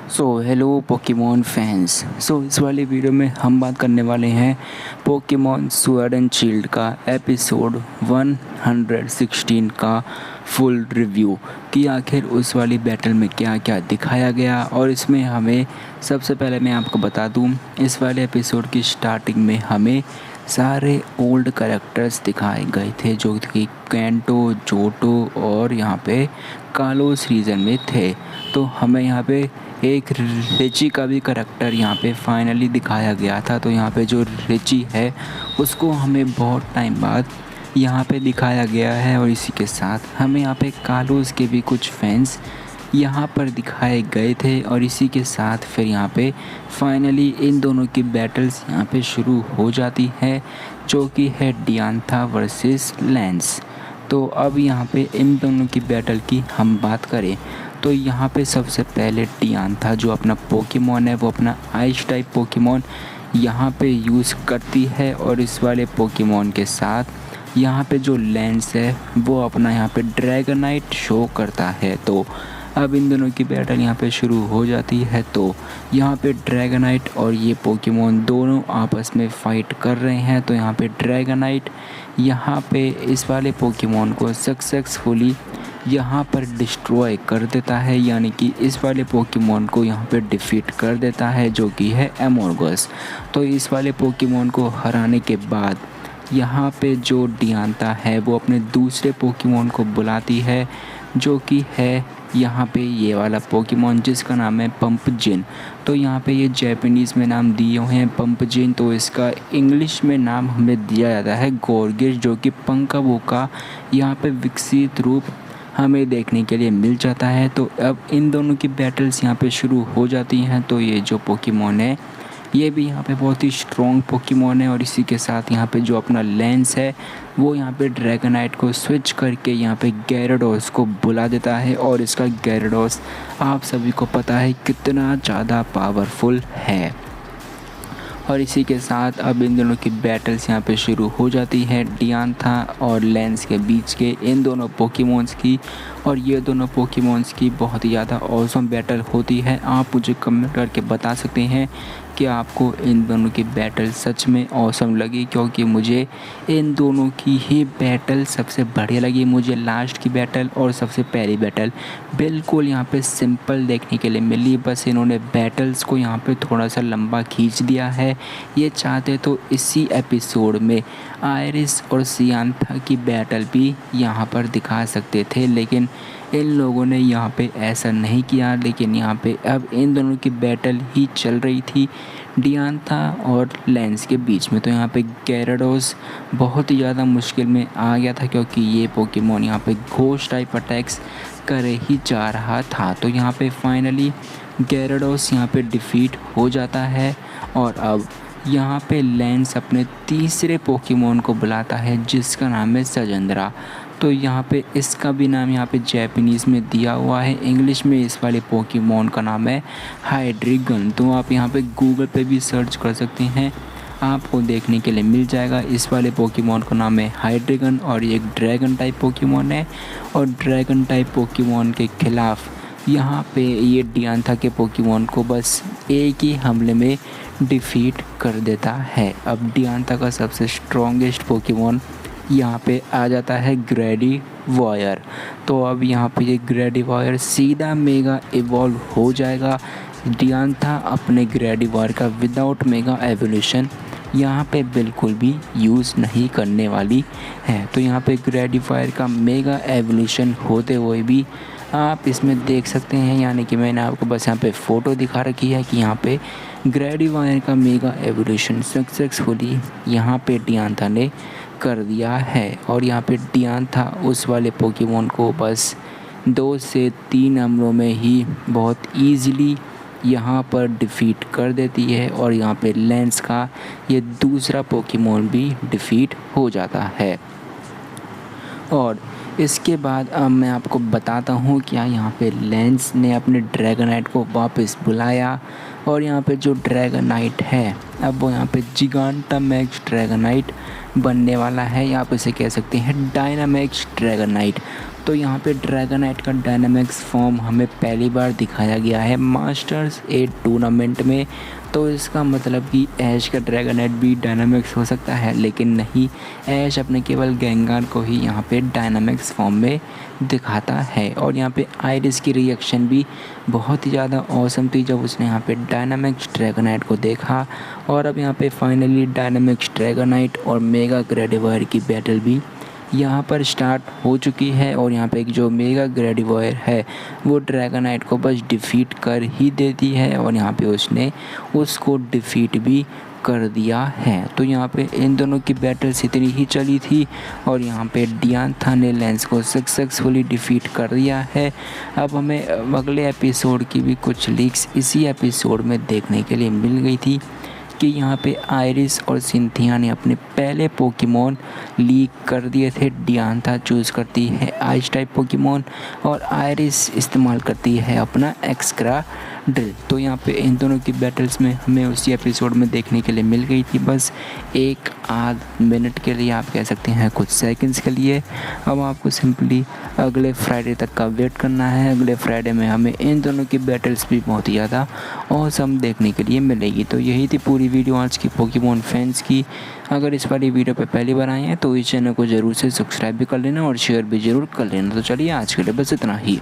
Hello Pokemon fans. इस वाले video में हम बात करने वाले हैं पोकेमॉन स्वॉर्ड एंड शील्ड का एपिसोड 116 का फुल रिव्यू कि आखिर उस वाली बैटल में क्या क्या दिखाया गया। और इसमें हमें सबसे पहले मैं आपको बता दूं, इस वाले एपिसोड की स्टार्टिंग में हमें सारे ओल्ड कैरेक्टर्स दिखाए गए थे जो कि कैंटो, जोटो और यहाँ पे कालोस रीजन में थे। तो हमें यहाँ पे एक रिची का भी करैक्टर यहाँ पे फाइनली दिखाया गया था। तो यहाँ पे जो रिची है उसको हमें बहुत टाइम बाद यहाँ पे दिखाया गया है। और इसी के साथ हमें यहाँ पे कालोस के भी कुछ फैंस यहाँ पर दिखाए गए थे। और इसी के साथ फिर यहाँ पे फाइनली इन दोनों की बैटल्स यहाँ पे शुरू हो जाती है जो कि है डियांथा वर्सेस लेंस। तो अब यहाँ पे इन दोनों की बैटल की हम बात करें तो यहाँ पे सबसे पहले डियांथा जो अपना पोकेमॉन है वो अपना आइस टाइप पोकेमॉन यहाँ पे यूज़ करती है। और इस वाले पोकेमॉन के साथ यहाँ पे जो लेंस है वो अपना यहाँ पे ड्रैगनाइट शो करता है। तो अब इन दोनों की बैटल यहाँ पे शुरू हो जाती है। तो यहाँ पे ड्रैगनाइट और ये पोकेमॉन दोनों आपस में फ़ाइट कर रहे हैं। तो यहाँ पे ड्रैगनाइट यहाँ पे इस वाले पोकेमॉन को सक्सेसफुली यहाँ पर डिस्ट्रॉय कर देता है, यानी कि इस वाले पोकेमॉन को यहाँ पे डिफीट कर देता है जो कि है एमोर्गस। तो इस वाले पोकेमॉन को हराने के बाद यहाँ पे जो डियांथा है वो अपने दूसरे पोकेमॉन को बुलाती है जो कि है यहाँ पे ये वाला पोकेमॉन जिसका नाम है पंपजिन। तो यहाँ पे ये जैपनीज़ में नाम दिए हुए हैं पंपजिन। तो इसका इंग्लिश में नाम हमें दिया जाता है गोर्गिस, जो कि पंकाबू का यहाँ पे विकसित रूप हमें देखने के लिए मिल जाता है। तो अब इन दोनों की बैटल्स यहाँ पे शुरू हो जाती हैं। तो ये जो पोकेमॉन है ये भी यहाँ पे बहुत ही स्ट्रॉन्ग पोकेमॉन है। और इसी के साथ यहाँ पे जो अपना लेंस है वो यहाँ पे ड्रैगनाइट को स्विच करके यहाँ पे gyarados को बुला देता है। और इसका gyarados आप सभी को पता है कितना ज़्यादा पावरफुल है। और इसी के साथ अब इन दोनों की बैटल्स यहाँ पे शुरू हो जाती है डियांथा और लेंस के बीच के इन दोनों पोकेमॉन्स की। और ये दोनों पोकेमॉन्स की बहुत ही ज़्यादा ऑसम बैटल होती है। आप मुझे कमेंट करके बता सकते हैं कि आपको इन दोनों की बैटल सच में ऑसम लगी, क्योंकि मुझे इन दोनों की ही बैटल सबसे बढ़िया लगी। मुझे लास्ट की बैटल और सबसे पहली बैटल बिल्कुल यहाँ पे सिंपल देखने के लिए मिली। बस इन्होंने बैटल्स को यहाँ पे थोड़ा सा लंबा खींच दिया है। ये चाहते तो इसी एपिसोड में आयरिस और सियांथा की बैटल भी यहाँ पर दिखा सकते थे, लेकिन इन लोगों ने यहाँ पे ऐसा नहीं किया। लेकिन यहाँ पे अब इन दोनों की बैटल ही चल रही थी डियांथा और लेंस के बीच में। तो यहाँ पे gyarados बहुत ही ज़्यादा मुश्किल में आ गया था, क्योंकि ये पोकेमॉन यहाँ पे घोस्ट टाइप अटैक्स कर ही जा रहा था। तो यहाँ पे फाइनली gyarados यहाँ पे डिफीट हो जाता है। और अब यहाँ पे लेंस अपने तीसरे पोकेमॉन को बुलाता है जिसका नाम है सजंद्रा। तो यहाँ पे इसका भी नाम यहाँ पे जैपनीज़ में दिया हुआ है। इंग्लिश में इस वाले पोकेमॉन का नाम है हाइड्रिगन। तो आप यहाँ पे गूगल पे भी सर्च कर सकते हैं, आपको देखने के लिए मिल जाएगा। इस वाले पोकेमॉन का नाम है हाइड्रिगन और ये एक ड्रैगन टाइप पोकेमॉन है। और ड्रैगन टाइप पोकेमॉन के खिलाफ़ यहाँ पे ये डियांथा के पोकेमॉन को बस एक ही हमले में डिफीट कर देता है। अब डियांथा का सबसे स्ट्रॉन्गेस्ट पोकेमॉन यहाँ पे आ जाता है ग्रेडिवायर। तो अब यहाँ पे ये ग्रेडिवायर सीधा मेगा इवॉल्व हो जाएगा। डियांथा अपने ग्रेडिवायर का विदाउट मेगा एवोल्यूशन यहाँ पे बिल्कुल भी यूज़ नहीं करने वाली है। तो यहाँ पे ग्रेडिवायर का मेगा एवोल्यूशन होते हुए भी आप इसमें देख सकते हैं, यानी कि मैंने आपको बस यहाँ पे फ़ोटो दिखा रखी है कि यहाँ पे ग्रेडिवायर का मेगा एवोल्यूशन सक्सेसफुली यहाँ पे डियांथा ने कर दिया है। और यहाँ पे डियांथा उस वाले पोकेमॉन को बस 2 से 3 हमलों में ही बहुत ईज़िली यहाँ पर डिफ़ीट कर देती है। और यहाँ पे लेंस का ये दूसरा पोकेमॉन भी डिफ़ीट हो जाता है। और इसके बाद अब मैं आपको बताता हूँ क्या यहाँ पे लेंस ने अपने ड्रैगनाइट को वापस बुलाया। और यहाँ पे जो ड्रैगनाइट है अब वो यहाँ पे जिगांटामैक्स ड्रैगनाइट बनने वाला है, या आप इसे कह सकते हैं डायनामैक्स ड्रैगनाइट। तो यहाँ पे ड्रैगनाइट का डायनामिक्स फॉर्म हमें पहली बार दिखाया गया है मास्टर्स 8 टूर्नामेंट में। तो इसका मतलब कि ऐश का ड्रैगनाइट भी डायनामिक्स हो सकता है, लेकिन नहीं, ऐश अपने केवल गेंगार को ही यहाँ पे डायनामिक्स फॉर्म में दिखाता है। और यहाँ पे आयरिस की रिएक्शन भी बहुत ही ज़्यादा औसम थी जब उसने यहाँ पे डायनामिक्स ड्रैगनाइट को देखा। और अब यहाँ पे फाइनली डायनामिक्स ड्रैगनाइट और मेगा ग्रेडिवायर की बैटल भी यहाँ पर स्टार्ट हो चुकी है। और यहाँ पे एक जो मेगा ग्रेडिवायर है वो ड्रैगनाइट को बस डिफ़ीट कर ही देती है, और यहाँ पे उसने उसको डिफ़ीट भी कर दिया है। तो यहाँ पे इन दोनों की बैटल्स इतनी ही चली थी, और यहाँ पे डियांथा ने लेंस को सक्सेसफुली डिफ़ीट कर दिया है। अब हमें अगले एपिसोड की भी कुछ लीक्स इसी एपिसोड में देखने के लिए मिल गई थी कि यहाँ पे आयरिस और सिंथिया ने अपने पहले पोकेमॉन लीक कर दिए थे। डियांथा चूज़ करती है आइस टाइप पोकेमॉन और आयरिस इस्तेमाल करती है अपना एक्सक्रा ड्रिल। तो यहाँ पे इन दोनों की बैटल्स में हमें उसी एपिसोड में देखने के लिए मिल गई थी, बस एक आध मिनट के लिए, आप कह सकते हैं कुछ सेकंड्स के लिए। अब आपको सिंपली अगले फ्राइडे तक का वेट करना है। अगले फ्राइडे में हमें इन दोनों की बैटल्स भी बहुत ही ज़्यादा औसम देखने के लिए मिलेगी। तो यही थी पूरी वीडियो आज की पोकेमॉन फैंस की। अगर इस वाली वीडियो पे पहली बार आए हैं तो इस चैनल को ज़रूर से सब्सक्राइब भी कर लेना और शेयर भी ज़रूर कर लेना। तो चलिए आज के लिए बस इतना ही।